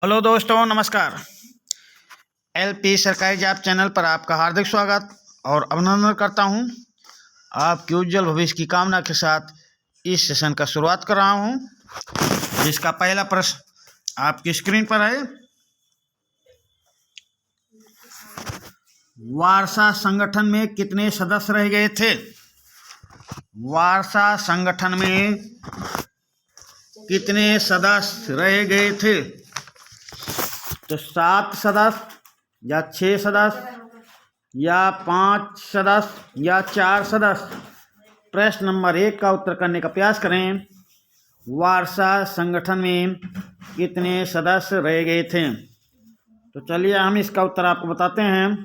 Hello दोस्तों, नमस्कार। LP सरकारी जॉब चैनल पर आपका हार्दिक स्वागत और अभिनंदन करता हूं। आपके उज्जवल भविष्य की कामना के साथ इस सेशन का शुरुआत कर रहा हूं, जिसका पहला प्रश्न आपकी स्क्रीन पर है। वारसा संगठन में कितने सदस्य रह गए थे? वारसा संगठन में कितने सदस्य रह गए थे? तो 7 सदस्य या 6 सदस्य या 5 सदस्य या 4 सदस्य। प्रश्न नंबर 1 का उत्तर करने का प्रयास करें। वारसा संगठन में कितने सदस्य रह गए थे? तो चलिए हम इसका उत्तर आपको बताते हैं।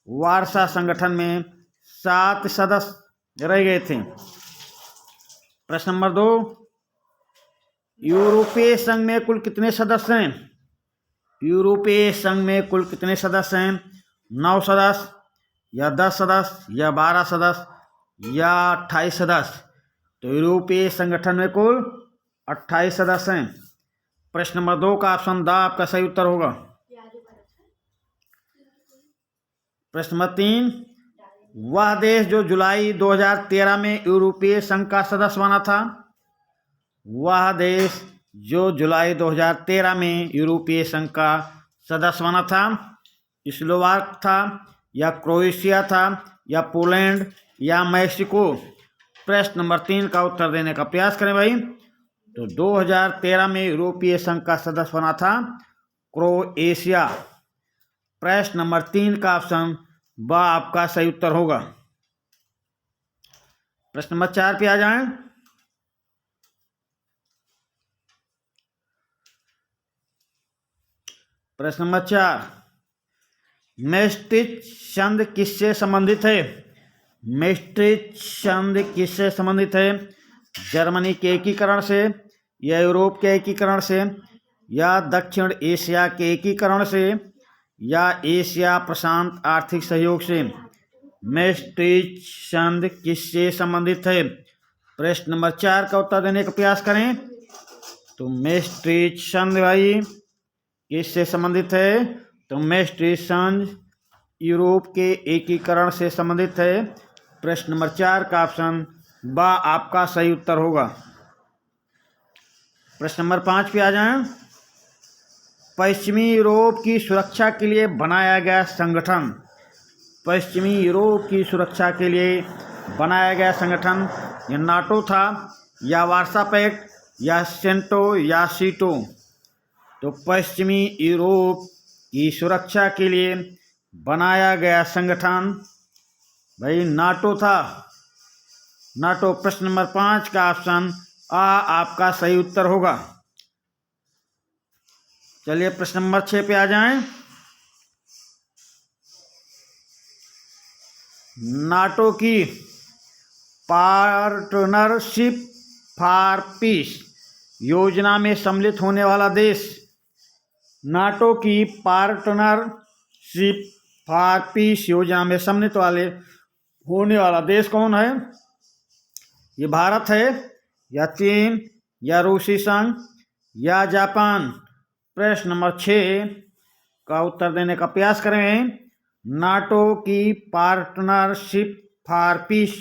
वारसा संगठन में 7 सदस्य रह गए थे। प्रश्न नंबर 2, यूरोपीय संघ में कुल कितने सदस्य हैं? यूरोपीय संघ में कुल कितने सदस्य हैं? 9 सदस्य या 10 सदस्य या 12 सदस्य या 28 सदस्य। तो यूरोपीय संगठन में कुल 28 सदस्य हैं। प्रश्न नंबर 2 का ऑप्शन द आपका सही उत्तर होगा। प्रश्न नंबर 3, वह देश जो जुलाई 2013 में यूरोपीय संघ का सदस्य बना था। वह देश जो जुलाई 2013 में यूरोपीय संघ का सदस्य बना था, स्लोवाक था या क्रोएशिया था या पोलैंड या मैक्सिको। प्रश्न नंबर 3 का उत्तर देने का प्रयास करें भाई। तो 2013 में यूरोपीय संघ का सदस्य बना था क्रोएशिया। प्रश्न नंबर 3 का ऑप्शन ब आपका सही उत्तर होगा। प्रश्न नंबर 4 पे आ जाएं। प्रश्न नंबर 4, मैस्ट्रिच संधि किससे संबंधित है? मैस्ट्रिच संधि किससे संबंधित है? जर्मनी के एकीकरण से या यूरोप के एकीकरण से या दक्षिण एशिया के एकीकरण से या एशिया प्रशांत आर्थिक सहयोग से। मैस्ट्रिच संधि किससे संबंधित है? प्रश्न नंबर 4 का उत्तर देने का प्रयास करें। तो मैस्ट्रिच संधि भाई किससे संबंधित है? तो मैस्ट्रिच संधि यूरोप के एकीकरण से संबंधित है। प्रश्न नंबर 4 का ऑप्शन ब आपका सही उत्तर होगा। प्रश्न नंबर 5 पे आ जाएं। पश्चिमी यूरोप की सुरक्षा के लिए बनाया गया संगठन। पश्चिमी यूरोप की सुरक्षा के लिए बनाया गया संगठन या नाटो था या वार्सा पैक्ट या सेंटो या सीटो। तो पश्चिमी यूरोप की सुरक्षा के लिए बनाया गया संगठन भाई नाटो था, नाटो। प्रश्न नंबर 5 का ऑप्शन आ आपका सही उत्तर होगा। चलिए प्रश्न नंबर 6 पे आ जाएं। नाटो की पार्टनरशिप फॉर पीस योजना में सम्मिलित होने वाला देश। नाटो की पार्टनरशिप फॉर पीस योजना में सम्मिलित होने वाला देश कौन है? ये भारत है या चीन या रूसी संघ या जापान। प्रश्न नंबर 6 का उत्तर देने का प्रयास करें। नाटो की पार्टनरशिप फॉर पीस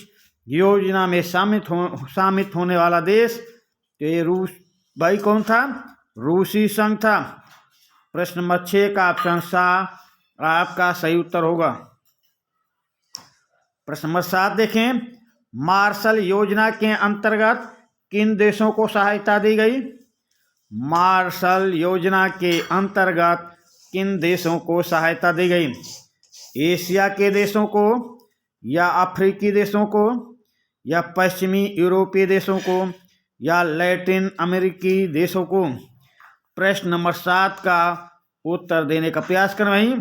योजना में शामिल होने वाला देश तो ये रूस भाई कौन था? रूसी संघ था। प्रश्न नंबर 6 का ऑप्शन सा आपका सही उत्तर होगा। प्रश्न नंबर 7 देखें। मार्शल योजना के अंतर्गत किन देशों को सहायता दी गई? मार्शल योजना के अंतर्गत किन देशों को सहायता दी गई? एशिया के देशों को या अफ्रीकी देशों को या पश्चिमी यूरोपीय देशों को या लैटिन अमेरिकी देशों को। प्रश्न नंबर 7 का उत्तर देने का प्रयास करें भाई।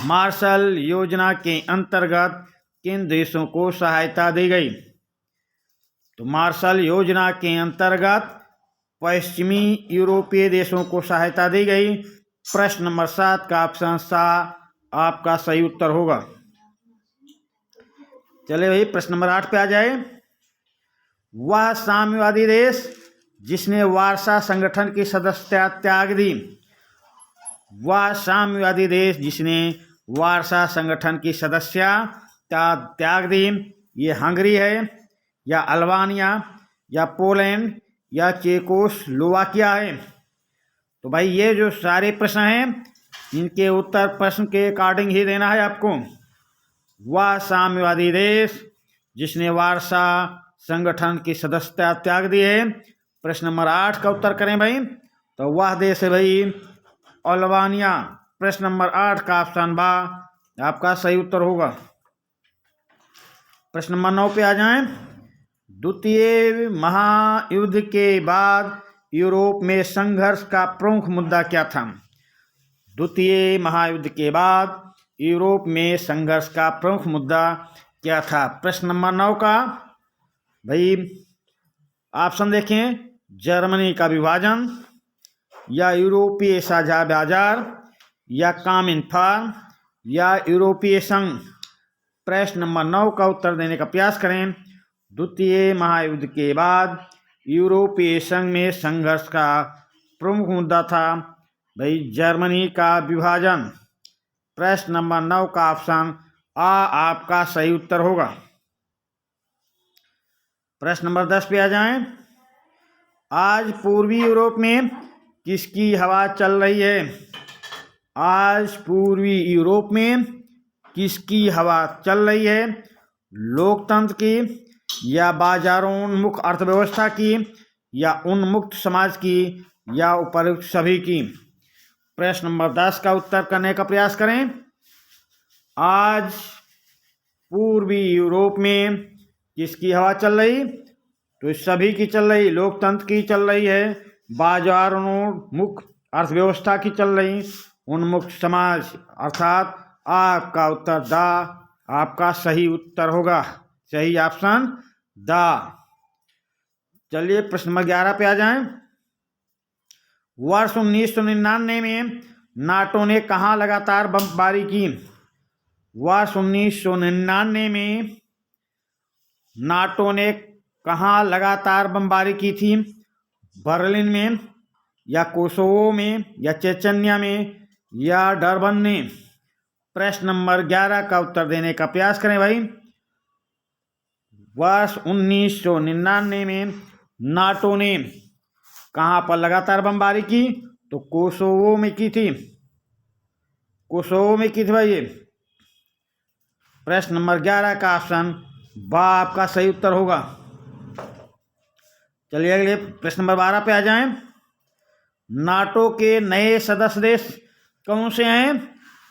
मार्शल योजना के अंतर्गत किन देशों को सहायता दी गई? तो मार्शल योजना के अंतर्गत पश्चिमी यूरोपीय देशों को सहायता दी गई। प्रश्न नंबर 7 का ऑप्शन सा आपका सही उत्तर होगा। चलिए भाई प्रश्न नंबर 8 पे आ जाए। वह साम्यवादी देश जिसने वारसा संगठन की सदस्यता त्याग दी। वह साम्यवादी देश जिसने वारसा संगठन की सदस्यता त्याग दी, ये हंगरी है या अल्बानिया या पोलैंड या चेकोस्लोवाकिया है। तो भाई ये जो सारे प्रश्न हैं इनके उत्तर प्रश्न के अकॉर्डिंग ही देना है आपको। वह साम्यवादी देश जिसने वारसा संगठन की सदस्यता त्याग दी है। प्रश्न नंबर 8 का उत्तर करें भाई, तो वह देश है भाई अल्बानिया। प्रश्न नंबर 8 का ऑप्शन बा आपका सही उत्तर होगा। प्रश्न नंबर 9 पे आ जाएं। द्वितीय महायुद्ध के बाद यूरोप में संघर्ष का प्रमुख मुद्दा क्या था? द्वितीय महायुद्ध के बाद यूरोप में संघर्ष का प्रमुख मुद्दा क्या था? प्रश्न नंबर 9 का भाई ऑप्शन देखें, जर्मनी का विभाजन या यूरोपीय साझा बाजार या कॉमन फॉर्म या यूरोपीय संघ। प्रश्न नंबर 9 का उत्तर देने का प्रयास करें। द्वितीय महायुद्ध के बाद यूरोपीय संघ में संघर्ष का प्रमुख मुद्दा था भाई जर्मनी का विभाजन। प्रश्न नंबर 9 का ऑप्शन आ आपका सही उत्तर होगा। प्रश्न नंबर 10 पे आ जाएं। आज पूर्वी यूरोप में किसकी हवा चल रही है? आज पूर्वी यूरोप में किसकी हवा चल रही है? लोकतंत्र की या बाजारोन्मुख अर्थव्यवस्था की या उन्मुक्त समाज की या उपरोक्त सभी की? प्रश्न नंबर 10 का उत्तर करने का प्रयास करें। आज पूर्वी यूरोप में किसकी हवा चल रही? तो सभी की चल रही, लोकतंत्र की चल रही है, बाजारोन्मुख अर्थव्यवस्था की चल रही, उन्मुक्त समाज, अर्थात आपका उत्तर दा आपका सही उत्तर होगा। सही ऑप्शन दा। चलिए प्रश्न नंबर 11 पे आ जाएं। वर्ष 1999 में नाटो ने कहाँ लगातार बमबारी की? वर्ष 1999 में नाटो ने कहाँ लगातार बमबारी की थी? बर्लिन में या कोसोवो में या चेचन्या में या डरबन में? प्रश्न नंबर 11 का उत्तर देने का प्रयास करें भाई। वर्ष 1999 में नाटो ने कहाँ पर लगातार बमबारी की? तो कोसोवो में की थी। कोसोवो में की थी भाई ये। प्रश्न नंबर 11 का ऑप्शन बा आपका सही उत्तर होगा। चलिए अगले प्रश्न नंबर 12 पे आ जाएं। नाटो के नए सदस्य देश कौन से हैं?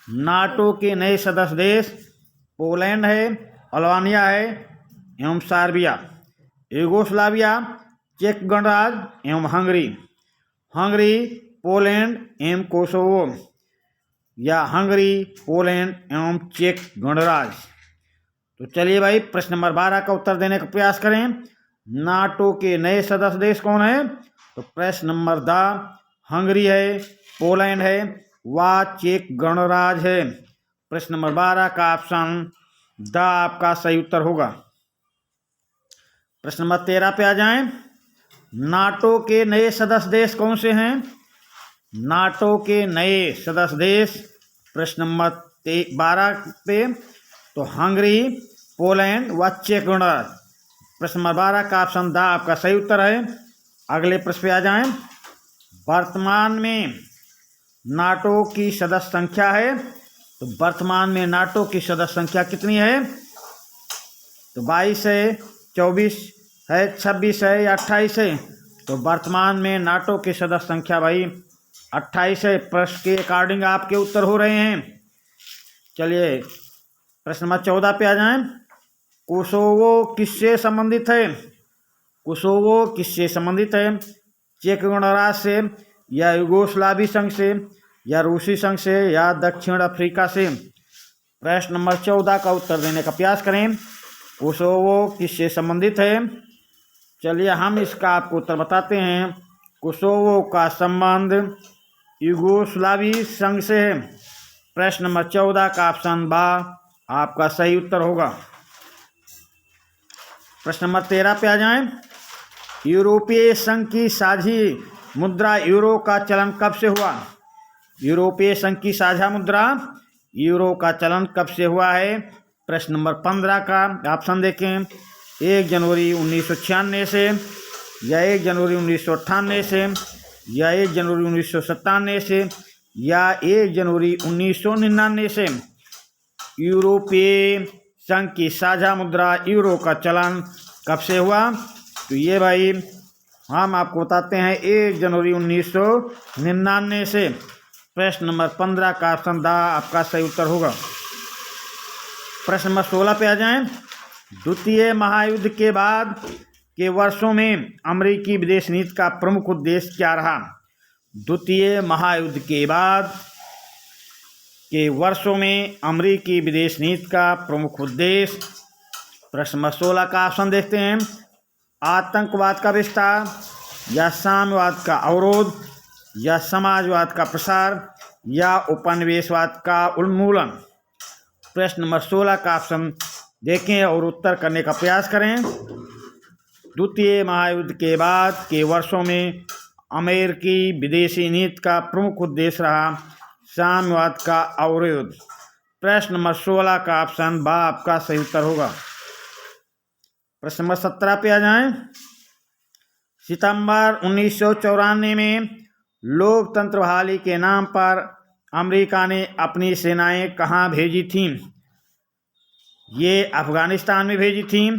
नाटो के नए सदस्य देश पोलैंड है, अल्बानिया है एवं सर्बिया, यूगोस्लाविया, चेक गणराज्य एवं हंगरी। हंगरी, पोलैंड एवं कोसोवो या हंगरी, पोलैंड एवं चेक गणराज्य। तो चलिए भाई प्रश्न नंबर 12 का उत्तर देने का प्रयास करें। नाटो के नए सदस्य देश कौन है? तो प्रश्न नंबर दा हंगरी है, पोलैंड है व चेक गणराज्य है। प्रश्न नंबर 12 का ऑप्शन दा आपका सही उत्तर होगा। प्रश्न नंबर 13 पे आ जाएं। नाटो के नए सदस्य देश कौन से हैं? नाटो के नए सदस्य देश प्रश्न नंबर 12 पे तो हंगरी, पोलैंड व चेक गणराज्य। प्रश्न नंबर 12 का ऑप्शन दा आपका सही उत्तर है। अगले प्रश्न पे आ जाएं। वर्तमान में नाटो की सदस्य संख्या है, तो वर्तमान में नाटो की सदस्य संख्या कितनी है? तो 22 है, 24 है, 26 है या 28 है? तो वर्तमान में नाटो की सदस्य संख्या भाई 28 है। प्रश्न के अकॉर्डिंग आपके उत्तर हो रहे हैं। चलिए प्रश्न नंबर 14 पे आ जाएं। कोसोवो किससे संबंधित है? कोसोवो किससे संबंधित है? चेक गणराज्य से या यूगोस्लावी संघ से या रूसी संघ से या दक्षिण अफ्रीका से? प्रश्न नंबर 14 का उत्तर देने का प्रयास करें। कोसोवो किससे संबंधित है? चलिए हम इसका आपको उत्तर बताते हैं। कोसोवो का संबंध यूगोस्लावी संघ से है। प्रश्न नंबर 14 का ऑप्शन बा आपका सही उत्तर होगा। प्रश्न नंबर 13 पे आ जाएं। यूरोपीय संघ की साझी मुद्रा यूरो का चलन कब से हुआ? यूरोपीय संघ की साझा मुद्रा यूरो का चलन कब से हुआ है? प्रश्न नंबर 15 का ऑप्शन देखें। 1 जनवरी 1996 से, या 1 जनवरी 1998 से, या 1 जनवरी 1997 से, या 1 जनवरी 1999 से। यूरोपीय संघ की साझा मुद्रा यूरो का चलन कब से हुआ? तो ये भाई हम आपको बताते हैं 1 जनवरी 1999 से। प्रश्न नंबर 15 का ऑप्शन द आपका सही उत्तर होगा। प्रश्न नंबर 16 पे आ जाएं। द्वितीय महायुद्ध के बाद के वर्षों में अमेरिकी विदेश नीति का प्रमुख उद्देश्य क्या रहा? द्वितीय महायुद्ध के बाद के वर्षों में अमेरिकी विदेश नीति का प्रमुख उद्देश्य। प्रश्न नंबर 16 का ऑप्शन देखते हैं। आतंकवाद का विस्तार, या साम्यवाद का अवरोध, या समाजवाद का प्रसार, या उपनिवेशवाद का उन्मूलन। प्रश्न नंबर 16 का ऑप्शन देखें और उत्तर करने का प्रयास करें। द्वितीय महायुद्ध के बाद के वर्षों में अमेरिकी विदेशी नीति का प्रमुख उद्देश्य रहा साम्यवाद का अवरोध। प्रश्न नंबर 16 का ऑप्शन बा आपका सही उत्तर होगा। प्रश्न नंबर 17 पे आ जाएं। सितंबर 1994 में लोकतंत्र बहाली के नाम पर अमेरिका ने अपनी सेनाएं कहाँ भेजी थीं? ये अफगानिस्तान में भेजी थीं,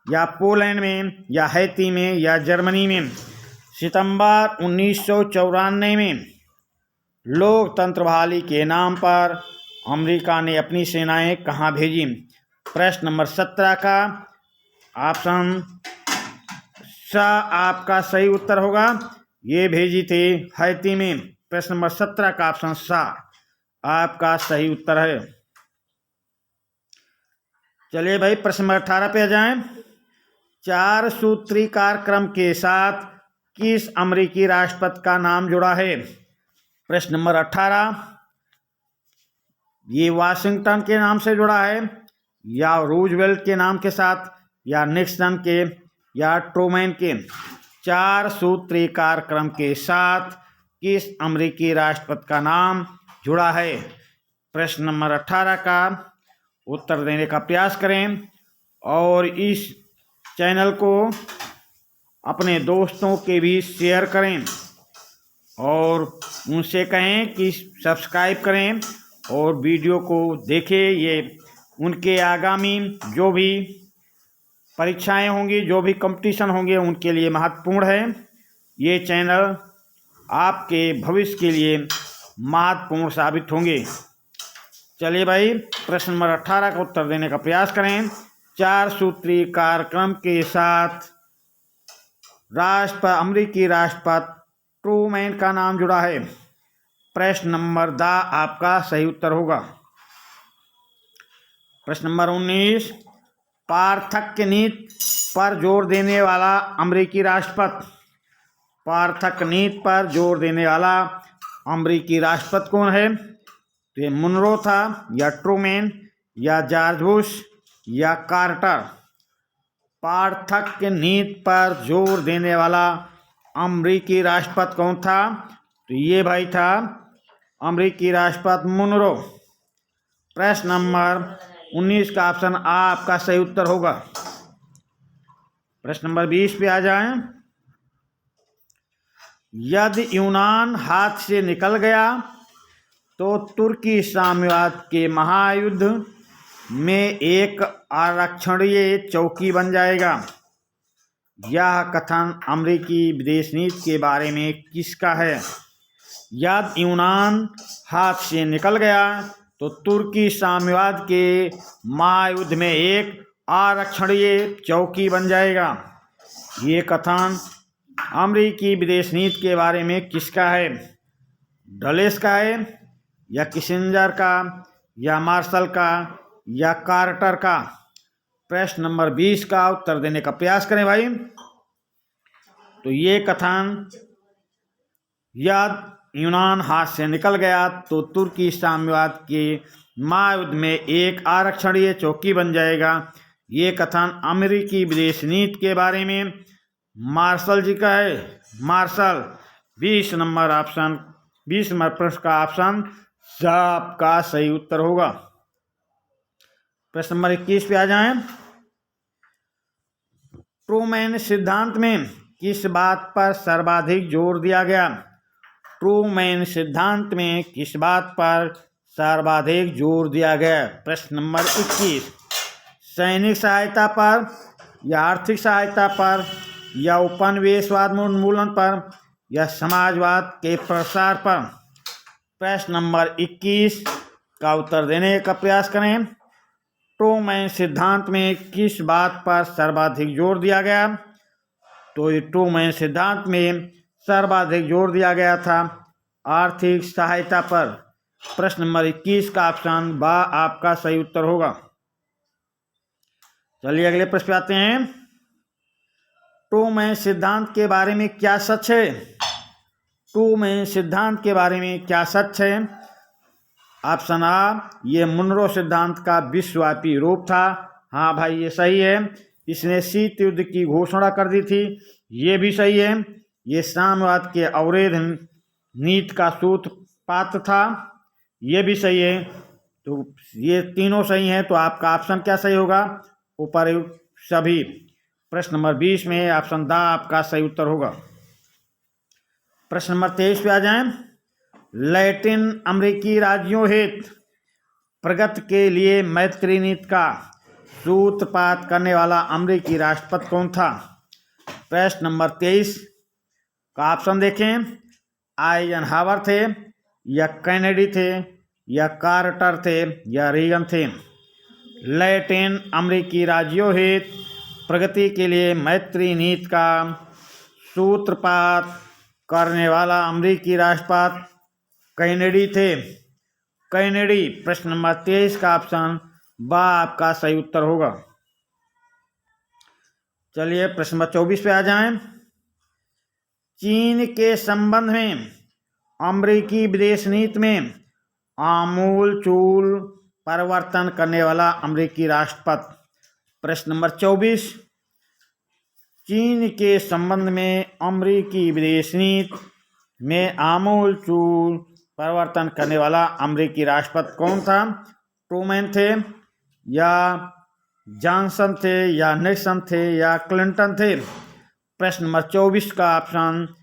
या पोलैंड में, या हैती में, या जर्मनी में। सितंबर 1994 में लोकतंत्र बहाली के नाम पर अमेरिका ने अपनी सेनाएं कहाँ भेजी? प्रश्न नंबर 17 का ऑप्शन सा आपका सही उत्तर होगा। ये भेजी थी हैती में। प्रश्न नंबर 17 का ऑप्शन सा आपका सही उत्तर है। चलिए भाई प्रश्न नंबर 18 पे आ जाएं। 4 सूत्री कार्यक्रम के साथ किस अमेरिकी राष्ट्रपति का नाम जुड़ा है? प्रश्न नंबर 18। ये वाशिंगटन के नाम से जुड़ा है, या रूजवेल्ट के नाम के साथ, या निक्सन के, या ट्रूमैन के। 4 सूत्री कार्यक्रम के साथ किस अमेरिकी राष्ट्रपति का नाम जुड़ा है? प्रश्न नंबर 18 का उत्तर देने का प्रयास करें और इस चैनल को अपने दोस्तों के बीच शेयर करें और उनसे कहें कि सब्सक्राइब करें और वीडियो को देखें। ये उनके आगामी जो भी परीक्षाएं होंगी, जो भी कंपटीशन होंगे, उनके लिए महत्वपूर्ण है। ये चैनल आपके भविष्य के लिए महत्वपूर्ण साबित होंगे। चलिए भाई प्रश्न नंबर 18 का उत्तर देने का प्रयास करें। 4 सूत्री कार्यक्रम के साथ अमेरिकी राष्ट्रपति ट्रूमैन का नाम जुड़ा है। प्रश्न नंबर द आपका सही उत्तर होगा। प्रश्न नंबर 19। पार्थक्य नीति पर जोर देने वाला अमेरिकी राष्ट्रपति। पार्थक्य नीति पर जोर देने वाला अमेरिकी राष्ट्रपति कौन है? तो ये मुनरो था, या ट्रूमैन, या जॉर्ज बुश, या कार्टर। पार्थक्य नीति पर जोर देने वाला अमेरिकी राष्ट्रपति कौन था? तो ये भाई था अमेरिकी राष्ट्रपति मुनरो। प्रश्न नंबर 19 का ऑप्शन आ आपका सही उत्तर होगा। प्रश्न नंबर 20 पे आ जाएं। यदि यूनान हाथ से निकल गया तो तुर्की साम्यवाद के महायुद्ध में एक आरक्षणीय चौकी बन जाएगा। यह कथन अमेरिकी विदेश नीति के बारे में किसका है? यदि यूनान हाथ से निकल गया तो तुर्की साम्यवाद के महायुद्ध में एक आरक्षणीय चौकी बन जाएगा। ये कथन अमेरिकी विदेश नीति के बारे में किसका है? डलेस का है, या किसिंजर का, या मार्शल का, या कार्टर का? प्रश्न नंबर 20 का उत्तर देने का प्रयास करें भाई। तो ये कथन यदि यूनान हाथ से निकल गया तो तुर्की साम्यवाद के महायुद्ध में एक आरक्षणीय चौकी बन जाएगा। ये कथन अमेरिकी विदेश नीति के बारे में मार्शल जी का है, मार्शल। 20 नंबर प्रश्न का ऑप्शन आपका सही उत्तर होगा। प्रश्न नंबर 21 पे आ जाएं। ट्रूमैन सिद्धांत में किस बात पर सर्वाधिक जोर दिया गया? ट्रूमैन सिद्धांत में किस बात पर सर्वाधिक जोर दिया गया? प्रश्न नंबर 21। सैनिक सहायता पर या आर्थिक सहायता पर या उपनिवेशवाद उन्मूलन पर या समाजवाद के प्रसार पर? प्रश्न नंबर 21 का उत्तर देने का प्रयास करें। ट्रूमैन सिद्धांत में किस बात पर सर्वाधिक जोर दिया गया? तो ये ट्रूमैन सिद्धांत में सर्वाधिक जोर दिया गया था आर्थिक सहायता पर। प्रश्न नंबर 21 का ऑप्शन बा आपका सही उत्तर होगा। चलिए अगले प्रश्न पे आते हैं। ट्रूमैन सिद्धांत के बारे में क्या सच है? ट्रूमैन सिद्धांत के बारे में क्या सच है? ऑप्शन आ, ये मुनरो सिद्धांत का विश्वव्यापी रूप था। हाँ भाई, ये सही है। इसने शीत युद्ध की घोषणा कर दी थी। ये भी सही है। ये साम्यवाद के अवरोध नीति का सूत्रपात था। ये भी सही है। तो ये तीनों सही हैं। तो आपका ऑप्शन क्या सही होगा? उपर्युक्त सभी। प्रश्न नंबर 20 में ऑप्शन दा आपका सही उत्तर होगा। प्रश्न नंबर 23 पे आ जाएं। लैटिन अमेरिकी राज्यों हेतु प्रगति के लिए मैत्री नीति का सूत्रपात करने वाला अमेरिकी राष्ट्रपति कौन था? प्रश्न नंबर 23 का ऑप्शन देखें। आइजनहावर थे या कैनेडी थे या कार्टर थे या रीगन थे? लैटिन अमेरिकी राज्यों हेतु प्रगति के लिए मैत्री नीति का सूत्रपात करने वाला अमेरिकी राष्ट्रपति कैनेडी थे। कैनेडी। प्रश्न नंबर 23 का ऑप्शन बा आपका सही उत्तर होगा। चलिए प्रश्न नंबर 24 पे आ जाएं। चीन के संबंध में अमेरिकी विदेश नीति में आमूलचूल परिवर्तन करने वाला अमेरिकी राष्ट्रपति? प्रश्न नंबर 24। चीन के संबंध में अमेरिकी विदेश नीति में आमूलचूल परिवर्तन करने वाला अमेरिकी राष्ट्रपति कौन था? ट्रूमैन थे या जॉनसन थे या निक्सन थे या क्लिंटन थे? प्रश्न नंबर 24 का ऑप्शन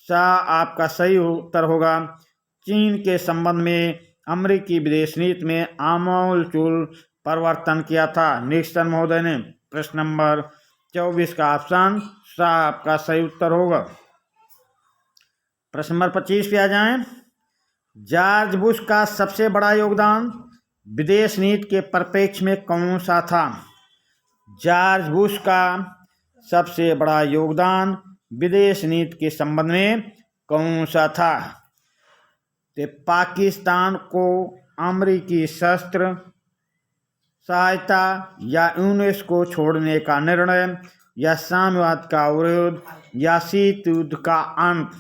सा आपका सही उत्तर होगा। चीन के संबंध में अमेरिकी विदेश नीति में आमूलचूल परिवर्तन किया था निक्सन महोदय ने। प्रश्न नंबर 24 का ऑप्शन सा आपका सही उत्तर होगा। प्रश्न नंबर 25 पे आ जाएं। जॉर्ज बुश का सबसे बड़ा योगदान विदेश नीति के परिप्रेक्ष्य में कौन सा था? जॉर्ज बुश का सबसे बड़ा योगदान विदेश नीति के संबंध में कौन सा था? तो पाकिस्तान को अमेरिकी शस्त्र सहायता या यूनेस्को छोड़ने का निर्णय या साम्यवाद का अवरोध या शीत युद्ध का अंत?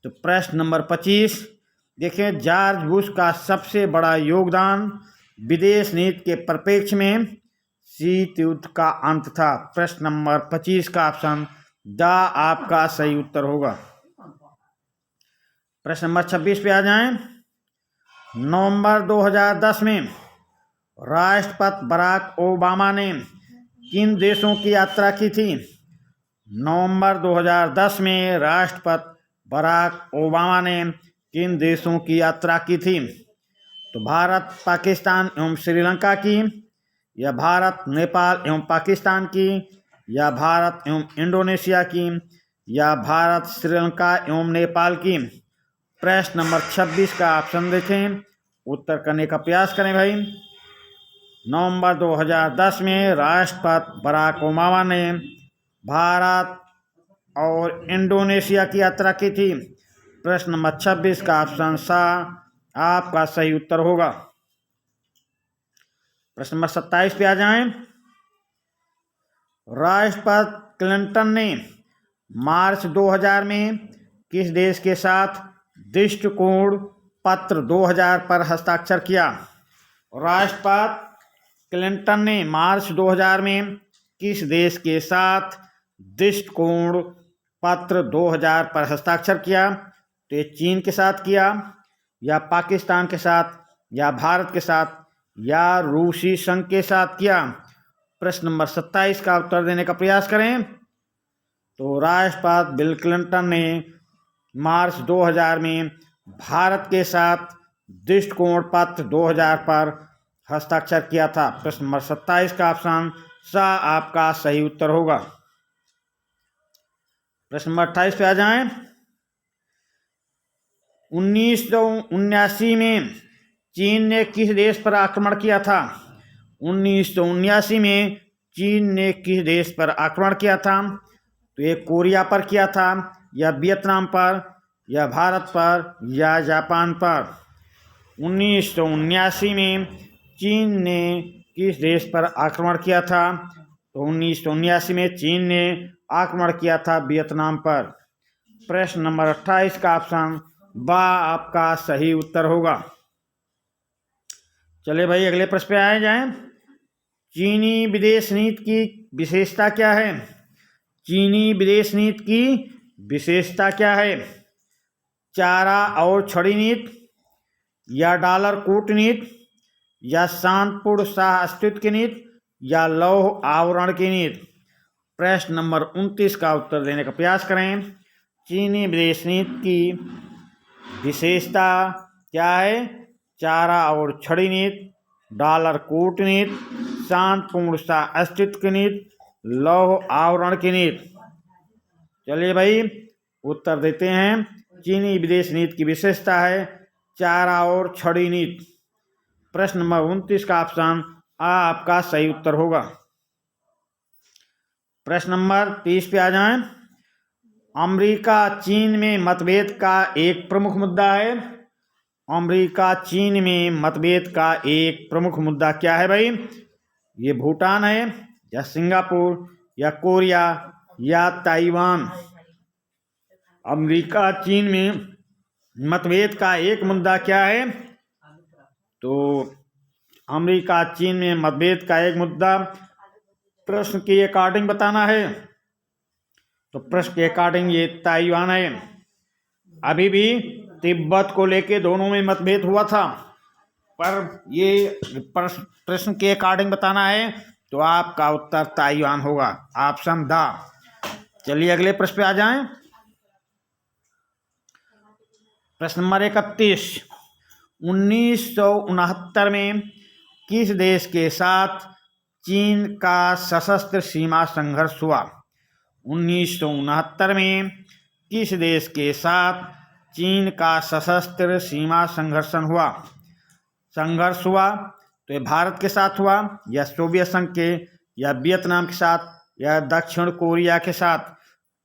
तो प्रश्न नंबर 25 देखें। जॉर्ज बुश का सबसे बड़ा योगदान विदेश नीति के परिप्रेक्ष्य में शीत युद्ध का अंत था। प्रश्न नंबर 25 का ऑप्शन दा आपका सही उत्तर होगा। प्रश्न नंबर 26 पे आ जाएं। नवंबर 2010 में राष्ट्रपति बराक ओबामा ने किन देशों की यात्रा की थी? नवंबर 2010 में राष्ट्रपति बराक ओबामा ने किन देशों की यात्रा की थी? तो भारत, पाकिस्तान एवं श्रीलंका की, या भारत, नेपाल एवं पाकिस्तान की, या भारत एवं इंडोनेशिया की, या भारत, श्रीलंका एवं नेपाल की? प्रश्न नंबर 26 का ऑप्शन देखें, उत्तर करने का प्रयास करें भाई। नवंबर 2010 में राष्ट्रपति बराक ओबामा ने भारत और इंडोनेशिया की यात्रा की थी। प्रश्न नंबर 26 का ऑप्शन सा आपका सही उत्तर होगा। प्रश्न नंबर 27 पे आ जाएं। राष्ट्रपति क्लिंटन ने मार्च 2000 में किस देश के साथ दृष्टिकोण पत्र 2000 पर हस्ताक्षर किया? राष्ट्रपति क्लिंटन ने मार्च 2000 में किस देश के साथ दृष्टिकोण पत्र 2000 पर हस्ताक्षर किया? तो ये चीन के साथ किया, या पाकिस्तान के साथ, या भारत के साथ, या रूसी संघ के साथ किया? प्रश्न नंबर 27 का उत्तर देने का प्रयास करें। तो राष्ट्रपति बिल क्लिंटन ने मार्च 2000 में भारत के साथ दृष्टिकोण पत्र 2000 पर हस्ताक्षर किया था। प्रश्न नंबर 27 का ऑप्शन सा आपका सही उत्तर होगा। प्रश्न नंबर 28 पे आ जाएं। 1979 में चीन ने किस देश पर आक्रमण किया था? 1979 में चीन ने किस देश पर आक्रमण किया था? तो ये कोरिया पर किया था, या वियतनाम पर, या भारत पर, या जापान पर? 1979 में चीन ने किस देश पर आक्रमण किया था? तो 1979 में चीन ने आक्रमण किया था वियतनाम पर। प्रश्न नंबर 28 का ऑप्शन बा आपका सही उत्तर होगा। चलिए भाई अगले प्रश्न पे आए जाएं। चीनी विदेश नीति की विशेषता क्या है? चीनी विदेश नीति की विशेषता क्या है? चारा और छड़ी नीति, या डॉलर कूटनीति, या शांतिपूर्ण सह अस्तित्व की नीति, या लौह आवरण की नीति? प्रश्न नंबर 29 का उत्तर देने का प्रयास करें। चीनी विदेश नीति की विशेषता क्या है? चारा और छड़ी नीति, डॉलर कूटनीति, शांतिपूर्ण सह अस्तित्व की नीति, लौह आवरण की नीति? चलिए भाई उत्तर देते हैं। चीनी विदेश नीति की विशेषता है चारा और छड़ी नीति। प्रश्न नंबर 29 का ऑप्शन आ आपका सही उत्तर होगा। प्रश्न नंबर 30 पे आ जाएं। अमेरिका चीन में मतभेद का एक प्रमुख मुद्दा है। अमेरिका चीन में मतभेद का एक प्रमुख मुद्दा क्या है भाई? ये भूटान है, या सिंगापुर, या कोरिया, या ताइवान? अमेरिका चीन में मतभेद का एक मुद्दा क्या है? तो अमेरिका चीन में मतभेद का एक मुद्दा प्रश्न के अकॉर्डिंग बताना है। तो प्रश्न के अकॉर्डिंग ये ताइवान है। अभी भी तिब्बत को लेके दोनों में मतभेद हुआ था, पर ये प्रश्न के अकॉर्डिंग बताना है तो आपका उत्तर ताइवान होगा, ऑप्शन द। चलिए अगले प्रश्न पे आ जाएं। प्रश्न नंबर 31। 1969 में किस देश के साथ चीन का सशस्त्र सीमा संघर्ष हुआ? 1969 में किस देश के साथ चीन का सशस्त्र सीमा संघर्ष हुआ? तो ये भारत के साथ हुआ, या सोवियत संघ के, या वियतनाम के साथ, या दक्षिण कोरिया के साथ?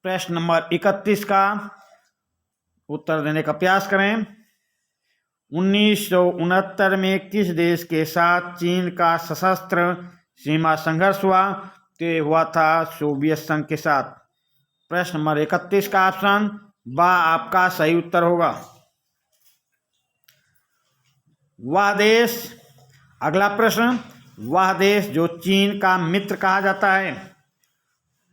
प्रश्न नंबर 31 का उत्तर देने का प्रयास करें। 1969 में किस देश के साथ चीन का सशस्त्र सीमा संघर्ष हुआ? तो ये हुआ था सोवियत संघ के साथ। प्रश्न नंबर 31 का ऑप्शन बा आपका सही उत्तर होगा। वह देश, अगला प्रश्न, वह देश जो चीन का मित्र कहा जाता है,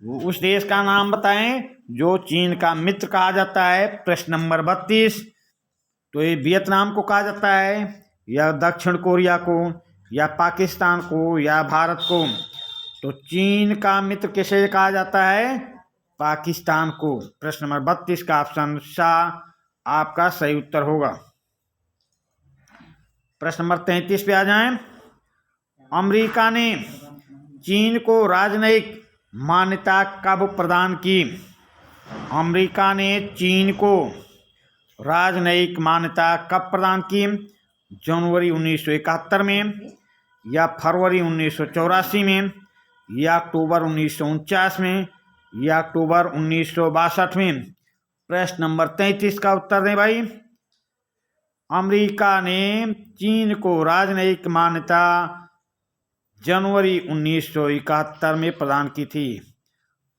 उस देश का नाम बताएं जो चीन का मित्र कहा जाता है। प्रश्न नंबर 32। तो ये वियतनाम को कहा जाता है, या दक्षिण कोरिया को, या पाकिस्तान को, या भारत को? तो चीन का मित्र किसे कहा जाता है? पाकिस्तान को। प्रश्न नंबर 32 का ऑप्शन सा आपका सही उत्तर होगा। प्रश्न नंबर 33 पे आ जाएं। अमेरिका ने चीन को राजनयिक मान्यता कब प्रदान की? अमेरिका ने चीन को राजनयिक मान्यता कब प्रदान की? जनवरी 1971 में, या फरवरी 1984 में, या अक्टूबर 1949 में, या अक्टूबर 1962 में? प्रश्न नंबर 33 का उत्तर दें भाई। अमेरिका ने चीन को राजनयिक मान्यता जनवरी 1971 में प्रदान की थी।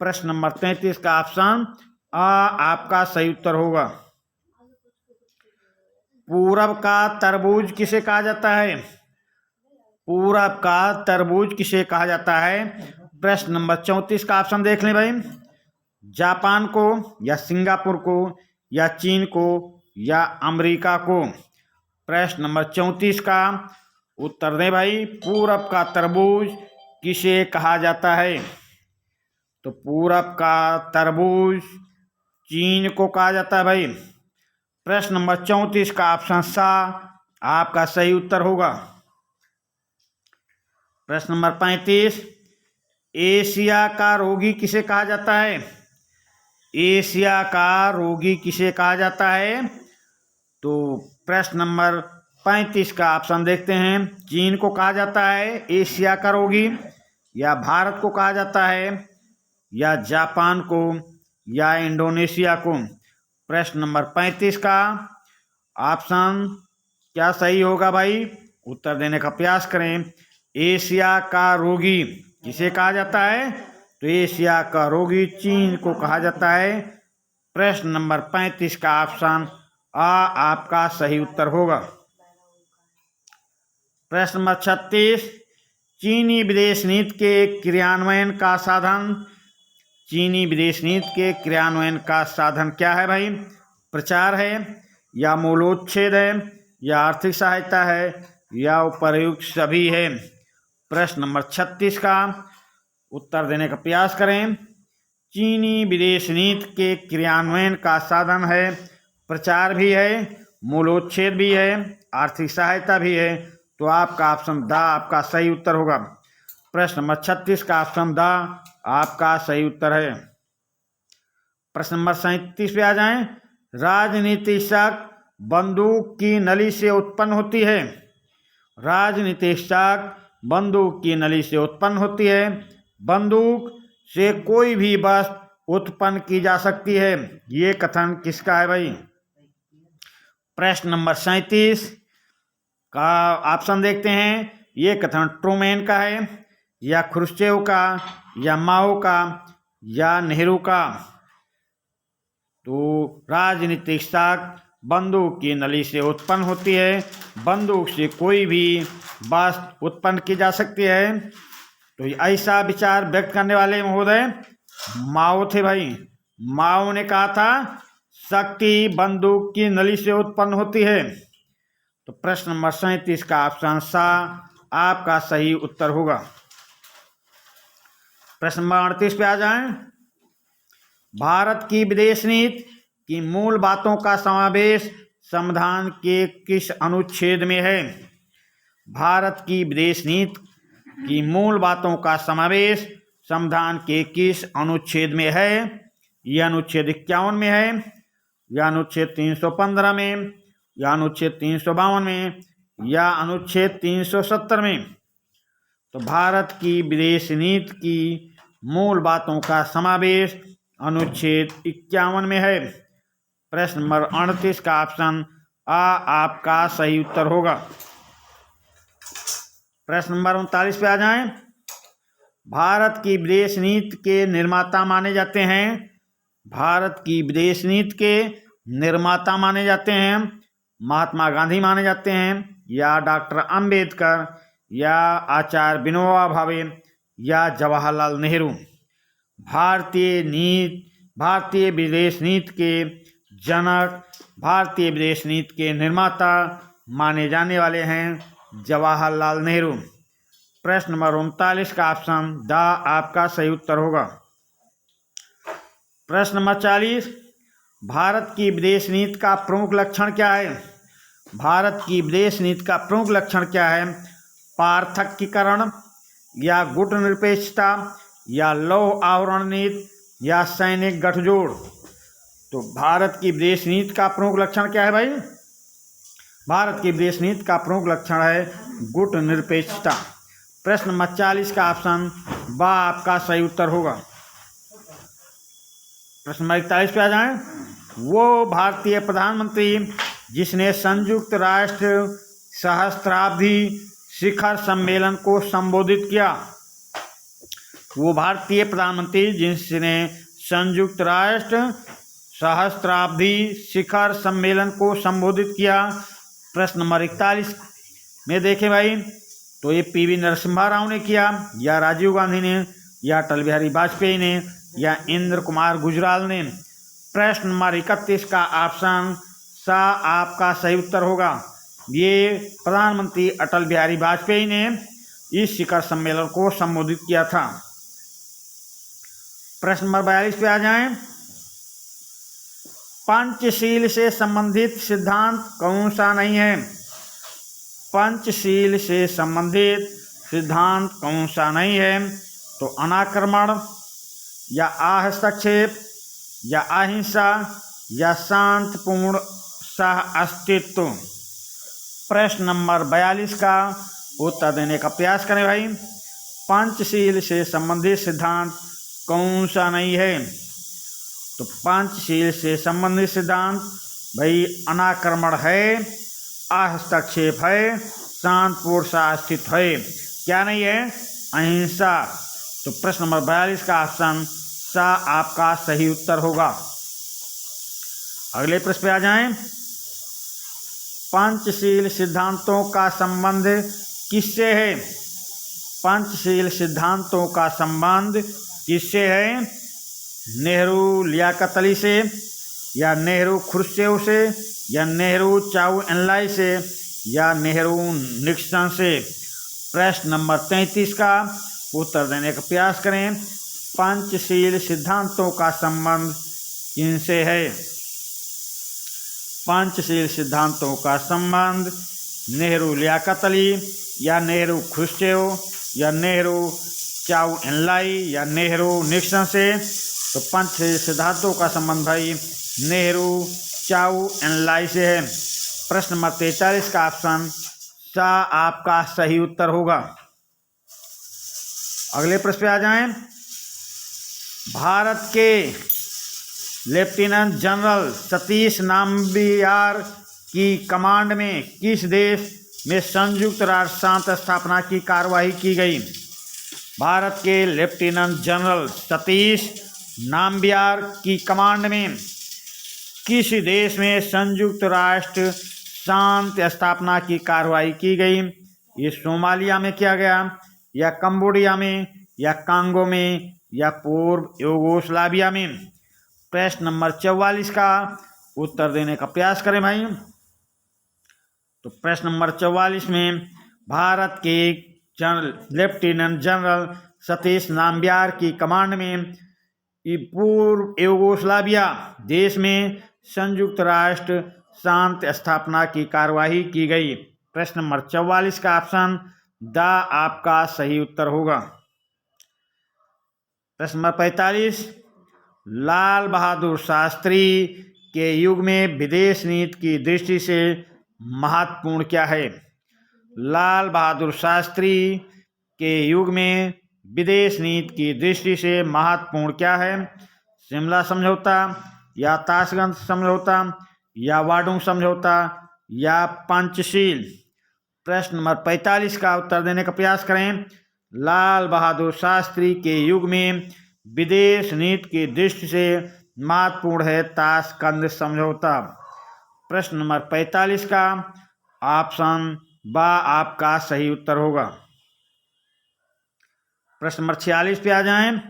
प्रश्न नंबर 33 का ऑप्शन आ आपका सही उत्तर होगा। पूरब का तरबूज किसे कहा जाता है? पूरब का तरबूज किसे कहा जाता है? प्रश्न नंबर 34 का ऑप्शन देख लें भाई। जापान को या सिंगापुर को या चीन को या अमेरिका को। प्रश्न नंबर 34 का उत्तर दें भाई। पूरब का तरबूज किसे कहा जाता है? तो पूरब का तरबूज चीन को कहा जाता है भाई। प्रश्न नंबर 34 का ऑप्शन सा आपका सही उत्तर होगा। प्रश्न नंबर 35, एशिया का रोगी किसे कहा जाता है? एशिया का रोगी किसे कहा जाता है? तो प्रश्न नंबर 35 का ऑप्शन देखते हैं। चीन को कहा जाता है एशिया का रोगी, या भारत को कहा जाता है, या जापान को, या इंडोनेशिया को। प्रश्न नंबर 35 का ऑप्शन क्या सही होगा भाई? उत्तर देने का प्रयास करें। एशिया का रोगी किसे कहा जाता है? तो एशिया का रोगी चीन को कहा जाता है। प्रश्न नंबर 35 का ऑप्शन आ आपका सही उत्तर होगा। प्रश्न नंबर 36, चीनी विदेश नीति के क्रियान्वयन का साधन। चीनी विदेश नीति के क्रियान्वयन का साधन क्या है भाई? प्रचार है, या मूल्योच्छेद है, या आर्थिक सहायता है, या उपर्युक्त सभी है। प्रश्न नंबर 36 का उत्तर देने का प्रयास करें। चीनी विदेश नीति के क्रियान्वयन का साधन है, प्रचार भी है, मूल्योच्छेद भी है, आर्थिक सहायता भी है। तो आपका ऑप्शन द आपका सही उत्तर होगा। प्रश्न नंबर 36 का ऑप्शन द आपका सही उत्तर है। प्रश्न नंबर 37 पे आ जाएं। राजनीतिक शक बंदूक की नली से उत्पन्न होती है। राजनीतिक शक बंदूक की नली से उत्पन्न होती है। बंदूक से कोई भी वस्तु उत्पन्न की जा सकती है, ये कथन किसका है भाई? प्रश्न नंबर 37 का ऑप्शन देखते हैं। ये कथन ट्रूमैन का है, या ख्रुश्चेव का, या माओ का, या नेहरू का। तो राजनीतिक शक बंदूक की नली से उत्पन्न होती है। बंदूक से कोई भी वस्तु उत्पन्न की जा सकती है। तो ऐसा विचार व्यक्त करने वाले महोदय माओ थे भाई। माओ ने कहा था शक्ति बंदूक की नली से उत्पन्न होती है। तो प्रश्न नंबर 37 का ऑप्शन सा आपका सही उत्तर होगा। प्रश्न नंबर 38 पे आ जाएं। भारत की विदेश नीति की मूल बातों का समावेश संविधान के किस अनुच्छेद में है? भारत की विदेश नीति की मूल बातों का समावेश संविधान के किस अनुच्छेद में है? यह अनुच्छेद 51 में है, या अनुच्छेद 315 में, या अनुच्छेद 352 में, या अनुच्छेद 370 में। तो भारत की विदेश नीति की मूल बातों का समावेश अनुच्छेद 51 में है। प्रश्न नंबर 38 का ऑप्शन आ आपका सही उत्तर होगा। प्रश्न नंबर 39 पे आ जाएं। भारत की विदेश नीति के निर्माता माने जाते हैं। भारत की विदेश नीति के निर्माता माने जाते हैं महात्मा गांधी माने जाते हैं, या डॉक्टर अंबेडकर, या आचार्य विनोबा भावे, या जवाहरलाल नेहरू। भारतीय विदेश नीति के जनक, भारतीय विदेश नीति के निर्माता माने जाने वाले हैं जवाहरलाल नेहरू। प्रश्न नंबर 39 का ऑप्शन द आपका सही उत्तर होगा। प्रश्न नंबर 40, भारत की विदेश नीति का प्रमुख लक्षण क्या है? भारत की विदेश नीति का प्रमुख लक्षण क्या है? पारथक्यीकरण, या गुटनिरपेक्षता, या लौह आवरण नीति, या सैनिक गठजोड़। तो भारत की विदेश नीति का प्रमुख लक्षण क्या है भाई? भारत की विदेश नीति का प्रमुख लक्षण है गुटनिरपेक्षता। प्रश्न नंबर 40 का ऑप्शन ब आपका सही उत्तर होगा। प्रश्न नंबर 41 पे आ जाएं। वो भारतीय प्रधानमंत्री जिसने संयुक्त राष्ट्र सहस्त्राब्दी शिखर सम्मेलन को संबोधित किया। वो भारतीय प्रधानमंत्री जिसने संयुक्त राष्ट्र सहस्त्राब्दी शिखर सम्मेलन को संबोधित किया। प्रश्न नंबर 41 में देखें भाई, तो ये पीवी नरसिम्हा राव ने किया, या राजीव गांधी ने, या अटल बिहारी वाजपेयी ने, या इंद्र कुमार गुजराल ने। प्रश्न नंबर 31 का ऑप्शन सा आपका सही उत्तर होगा। ये प्रधानमंत्री अटल बिहारी वाजपेयी ने इस शिखर सम्मेलन को संबोधित किया था। प्रश्न नंबर 42 पे आ जाएं। पंचशील से संबंधित सिद्धांत कौन सा नहीं है? पंचशील से संबंधित सिद्धांत कौन सा नहीं है? तो अनाक्रमण या अहस्तक्षेप या अहिंसा या शांतिपूर्ण सह अस्तित्व। प्रश्न नंबर 42 का उत्तर देने का प्रयास करें भाई। पंचशील से संबंधित सिद्धांत कौन सा नहीं है? तो पंचशील से संबंधित सिद्धांत भाई अनाक्रमण है, अहस्तक्षेप है, शांतिपूर्ण सह अस्तित्व है। क्या नहीं है? अहिंसा। तो प्रश्न नंबर 42 का ऑप्शन सा आपका सही उत्तर होगा। अगले प्रश्न पे आ जाएं। पंचशील सिद्धांतों का संबंध किससे है? पंचशील सिद्धांतों का संबंध किससे है? नेहरू लियाकत अली से या नेहरू खुर्शेव से या नेहरू चाउ एनलाई से या नेहरू निक्सन से। प्रश्न नंबर 33 का उत्तर देने का प्रयास करें। पंचशील सिद्धांतों का संबंध किनसे है? पंचशील सिद्धांतों का संबंध नेहरू लियाकत अली या नेहरू खुर्शेव या नेहरू चाउ एनलाई या नेहरू निक्सन से। तो पंचशील सिद्धांतों का संबंध भाई नेहरू चाउ एनलाई से है। प्रश्न नंबर 43 का ऑप्शन सा आपका सही उत्तर होगा। अगले प्रश्न पे आ जाएं। भारत के लेफ्टिनेंट जनरल सतीश नाम्बियार की कमांड में किस देश में संयुक्त राष्ट्र शांति स्थापना की कार्यवाही की गई? भारत के लेफ्टिनेंट जनरल सतीश नाम्बियार की कमांड में किस देश में संयुक्त राष्ट्र शांति स्थापना की कार्रवाई की गई? ये सोमालिया में किया गया या कंबोडिया में या कांगो में या पूर्व यूगोस्लाविया में। प्रश्न नंबर 44 का उत्तर देने का प्रयास करें भाई। तो प्रश्न नंबर 44 में भारत के लेफ्टिनेंट जनरल सतीश नाम्बियार की कमांड में पूर्व यूगोस्लाविया देश में संयुक्त राष्ट्र शांति स्थापना की कार्यवाही की गई। प्रश्न नंबर 44 का ऑप्शन द आपका सही उत्तर होगा। प्रश्न नंबर 45 लाल बहादुर शास्त्री के युग में विदेश नीति की दृष्टि से महत्वपूर्ण क्या है? लाल बहादुर शास्त्री के युग में विदेश नीति की दृष्टि से महत्वपूर्ण क्या है? शिमला समझौता या ताशकंद समझौता या वाडुंग समझौता या पंचशील। प्रश्न नंबर 45 का उत्तर देने का प्रयास करें। लाल बहादुर शास्त्री के युग में विदेश नीति की दृष्टि से महत्वपूर्ण है ताशकंद समझौता। प्रश्न नंबर 45 का ऑप्शन बा आपका सही उत्तर होगा। प्रश्न नंबर 46 पे आ जाएं।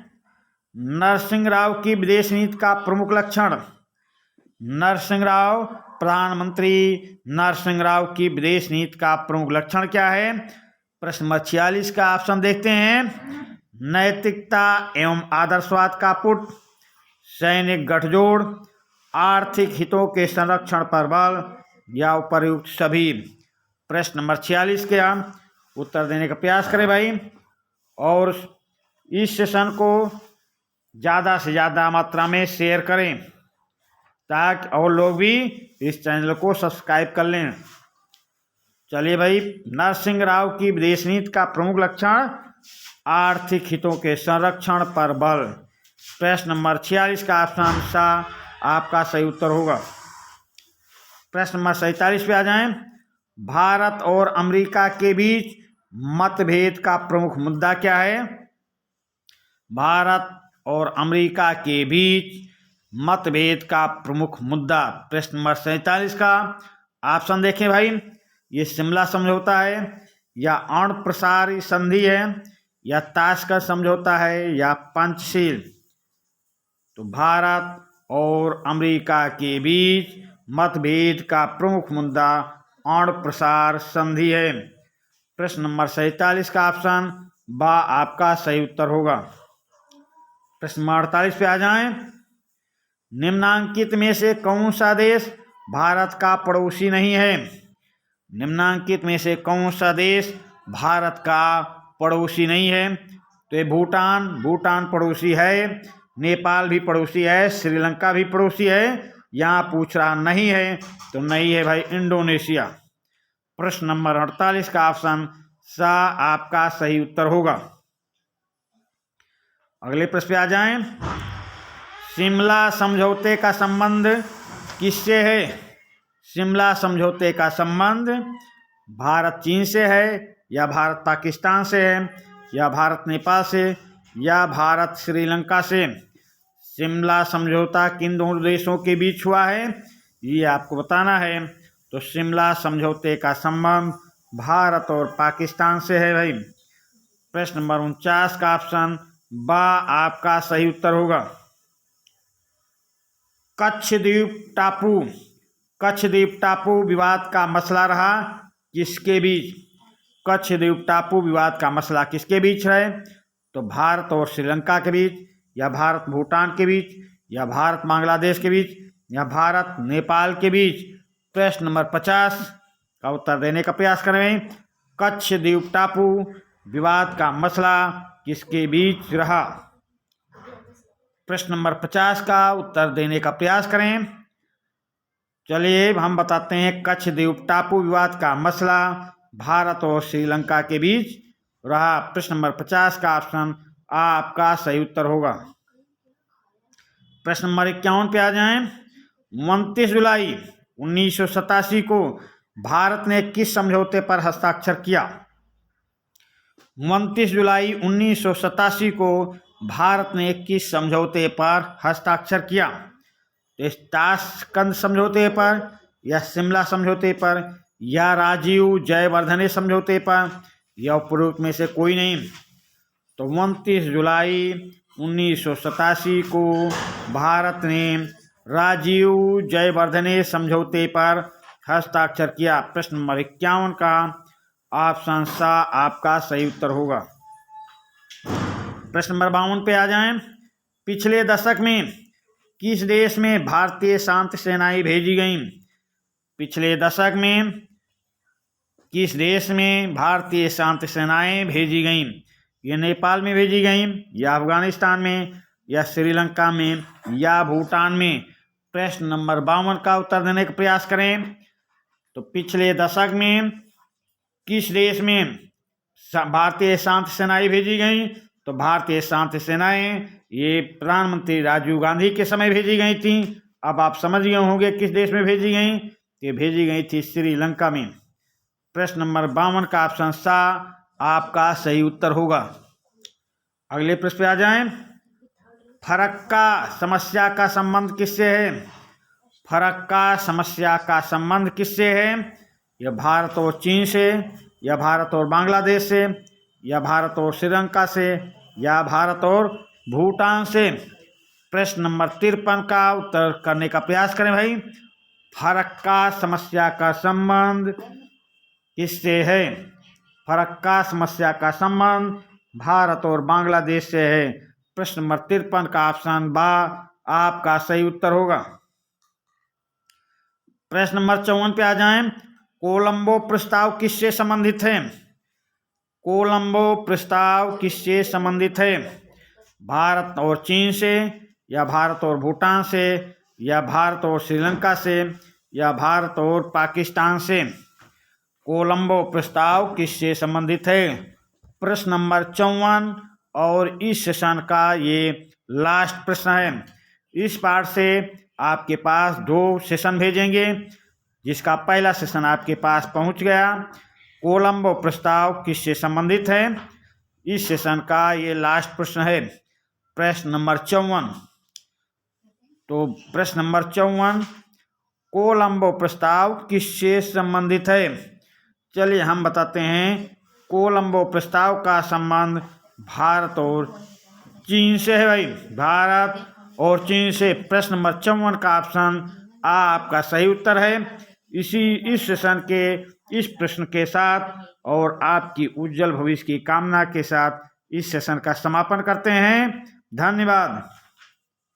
नरसिंह राव की विदेश नीति का प्रमुख लक्षण। नरसिंह राव प्रधानमंत्री नरसिंह राव की विदेश नीति का प्रमुख लक्षण क्या है? प्रश्न नंबर 46 का ऑप्शन देखते हैं। नैतिकता एवं आदर्शवाद का पुट, सैनिक गठजोड़, आर्थिक हितों के संरक्षण पर बल या उपर्युक्त सभी। प्रश्न नंबर 46 का उत्तर देने का प्रयास करें भाई और इस सेशन को ज़्यादा से ज़्यादा मात्रा में शेयर करें ताकि और लोग भी इस चैनल को सब्सक्राइब कर लें। चलिए भाई, नरसिंह राव की विदेश नीति का प्रमुख लक्षण आर्थिक हितों के संरक्षण पर बल। प्रश्न नंबर 46 का ऑप्शन सा आपका सही उत्तर होगा। प्रश्न नंबर 47 पे आ जाएं। भारत और अमेरिका के बीच मतभेद का प्रमुख मुद्दा क्या है? भारत और अमेरिका के बीच मतभेद का प्रमुख मुद्दा। प्रश्न नंबर 47 का ऑप्शन देखें भाई। ये शिमला समझौता है या अणप्रसारी संधि है या ताशकंद समझौता है या पंचशील। तो भारत और अमेरिका के बीच मतभेद का प्रमुख मुद्दा अणु प्रसार संधि है। प्रश्न नंबर 47 का ऑप्शन बा आपका सही उत्तर होगा। प्रश्न नंबर 48 पे आ जाएं। निम्नांकित में से कौन सा देश भारत का पड़ोसी नहीं है? निम्नांकित में से कौन सा देश भारत का पड़ोसी नहीं है? तो ये भूटान पड़ोसी है, नेपाल भी पड़ोसी है, श्रीलंका भी पड़ोसी है। यहाँ पूछ रहा नहीं है तो नहीं है भाई इंडोनेशिया। प्रश्न नंबर 48 का ऑप्शन सा आपका सही उत्तर होगा। अगले प्रश्न पे आ जाएं। शिमला समझौते का संबंध किससे है? शिमला समझौते का संबंध भारत चीन से है, या भारत पाकिस्तान से है, या भारत नेपाल से, या भारत श्रीलंका से? शिमला समझौता किन दोनों देशों के बीच हुआ है ये आपको बताना है। तो शिमला समझौते का संबंध भारत और पाकिस्तान से है भाई। प्रश्न नंबर 49 का ऑप्शन बा आपका सही उत्तर होगा। कच्छद्वीप टापू विवाद का मसला रहा किसके बीच? कच्छद्वीप टापू विवाद का मसला किसके बीच है? तो भारत और श्रीलंका के बीच, या भारत भूटान के बीच, या भारत बांग्लादेश के बीच, या भारत नेपाल के बीच? प्रश्न नंबर 50 का उत्तर देने का प्रयास करें। कच्छद्वीप टापू विवाद का मसला किसके बीच रहा? प्रश्न नंबर 50 का उत्तर देने का प्रयास करें। चलिए हम बताते हैं। कच्छद्वीप टापू विवाद का मसला भारत और श्रीलंका के बीच रहा। प्रश्न नंबर 50 का ऑप्शन आपका सही उत्तर होगा। प्रश्न नंबर 51 पे आ जाएं। 29 जुलाई 1987 को भारत ने किस समझौते पर हस्ताक्षर किया? 29 जुलाई 1987 को भारत ने किस समझौते पर हस्ताक्षर किया? ताशकंद समझौते पर, या शिमला समझौते पर, या राजीव जयवर्धने समझौते पर, या उपरोक्त में से कोई नहीं? तो 29 जुलाई 1987 को भारत ने राजीव जयवर्धने समझौते पर हस्ताक्षर किया। प्रश्न नंबर 51 का ऑप्शन सा आपका सही उत्तर होगा। प्रश्न नंबर 52 पे आ जाएं। पिछले दशक में किस देश में भारतीय शांति सेनाएं भेजी गईं? पिछले दशक में किस देश में भारतीय शांति सेनाएं भेजी गईं? ये नेपाल में भेजी गईं, या अफगानिस्तान में, या श्रीलंका में, या भूटान में? प्रश्न नंबर 52 का उत्तर देने का प्रयास करें। तो पिछले दशक में किस देश में भारतीय शांति सेनाएं भेजी गईं? तो भारतीय शांति सेनाएं ये प्रधानमंत्री राजीव गांधी के समय भेजी गई थी। अब आप समझ गए होंगे किस देश में भेजी गई। ये भेजी गई थी श्रीलंका में। प्रश्न नंबर 52 का ऑप्शन सा आपका सही उत्तर होगा। अगले प्रश्न पे आ जाएं। फरक्का समस्या का संबंध किससे है? फरक्का समस्या का संबंध किससे है? यह भारत और चीन से, या भारत और बांग्लादेश से, या भारत और श्रीलंका से, या भारत और भूटान से? प्रश्न नंबर 53 का उत्तर करने का प्रयास करें भाई। फरक्का समस्या का संबंध किससे है? फरक्का समस्या का संबंध भारत और बांग्लादेश से है। प्रश्न नंबर 53 का ऑप्शन बा आपका सही उत्तर होगा। प्रश्न नंबर 54 पे आ जाएं। कोलंबो प्रस्ताव किससे संबंधित है? कोलंबो प्रस्ताव किससे संबंधित है? भारत और चीन से, या भारत और भूटान से, या भारत और श्रीलंका से, या भारत और पाकिस्तान से? कोलंबो प्रस्ताव किससे संबंधित है? प्रश्न नंबर 54 और इस सेशन का ये लास्ट प्रश्न है। इस पार्ट से आपके पास 2 सेशन भेजेंगे, जिसका पहला सेशन आपके पास पहुंच गया। कोलंबो प्रस्ताव किससे संबंधित है? इस सेशन का ये लास्ट प्रश्न है, प्रश्न नंबर 54। तो प्रश्न नंबर 54, कोलंबो प्रस्ताव किससे संबंधित है? चलिए हम बताते हैं। कोलंबो प्रस्ताव का संबंध भारत और चीन से है भाई। भारत और चीन से। प्रश्न नंबर 54 का ऑप्शन आ आपका सही उत्तर है। इस सेशन के इस प्रश्न के साथ और आपकी उज्जवल भविष्य की कामना के साथ इस सेशन का समापन करते हैं। धन्यवाद।